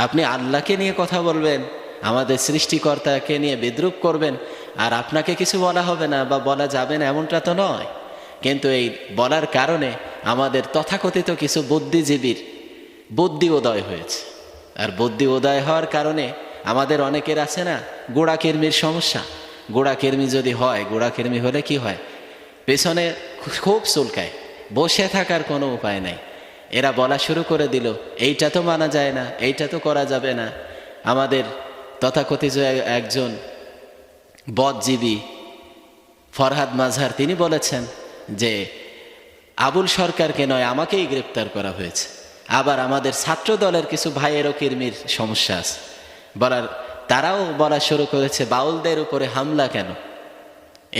আপনি আল্লাহকে নিয়ে কথা বলবেন, আমাদের সৃষ্টিকর্তাকে নিয়ে বিদ্রূপ করবেন, আর আপনাকে কিছু বলা হবে না বা বলা যাবে না এমনটা তো নয়। কিন্তু এই বলার কারণে আমাদের তথাকথিত কিছু বুদ্ধিজীবীর বুদ্ধি উদয় হয়েছে। আর বুদ্ধি উদয় হওয়ার কারণে আমাদের অনেকের আছে না গোড়াকৃমির সমস্যা। গোড়াকৃমি যদি হয়, গোড়াকৃমি হলে কি হয়, পেছনে খুব চুলকায়, বসে থাকার কোনো উপায় নাই। এরা বলা শুরু করে দিল, এইটা তো মানা যায় না, এইটা তো করা যাবে না। আমাদের তথাকথিত একজন বদজীবী ফরহাদ মাজহার তিনি বলেছেন যে আবুল সরকারকে নয় আমাকেই গ্রেপ্তার করা হয়েছে। আবার আমাদের ছাত্র দলের কিছু ভাইয়েরও কর্মীর সমস্যা আছে, তারাও বলা শুরু করেছে বাউলদের উপরে হামলা কেন,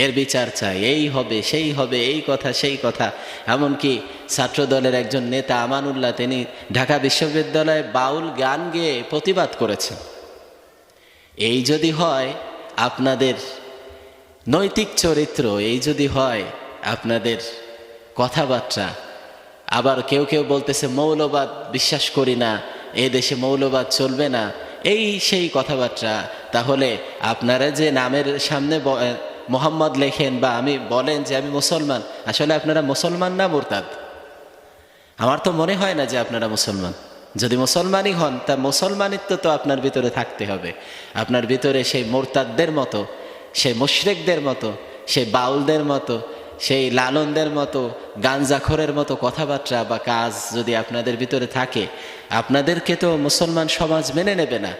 এর বিচার চাই, এই হবে সেই হবে, এই কথা সেই কথা। এমনকি ছাত্র দলের একজন নেতা আমানুল্লাহ তিনি ঢাকা বিশ্ববিদ্যালয়ে বাউল গান গেয়ে প্রতিবাদ করেছেন। এই যদি হয় আপনাদের নৈতিক চরিত্র, এই যদি হয় আপনাদের কথাবার্তা, আবার কেউ কেউ বলতেছে মৌলবাদ বিশ্বাস করি না, এই দেশে মৌলবাদ চলবে না, এই সেই কথাবার্তা, তাহলে আপনারা যে নামের সামনে মোহাম্মদ লেখেন বা আমি বলেন যে আমি মুসলমান, আসলে আপনারা মুসলমান না মুরতাদ? আমার তো মনে হয় না যে আপনারা মুসলমান। যদি মুসলমানই হন তা মুসলমানিত্ব তো আপনার ভিতরে থাকতে হবে। আপনার ভিতরে সেই মোরতাদদের মতো, সেই মুশরিকদের মতো, সেই বাউলদের মতো, সেই লালনদের মতো, গাঞ্জাখোরের মতো কথাবার্তা বা কাজ যদি আপনাদের ভিতরে থাকে, আপনাদেরকে তো মুসলমান সমাজ মেনে নেবে না।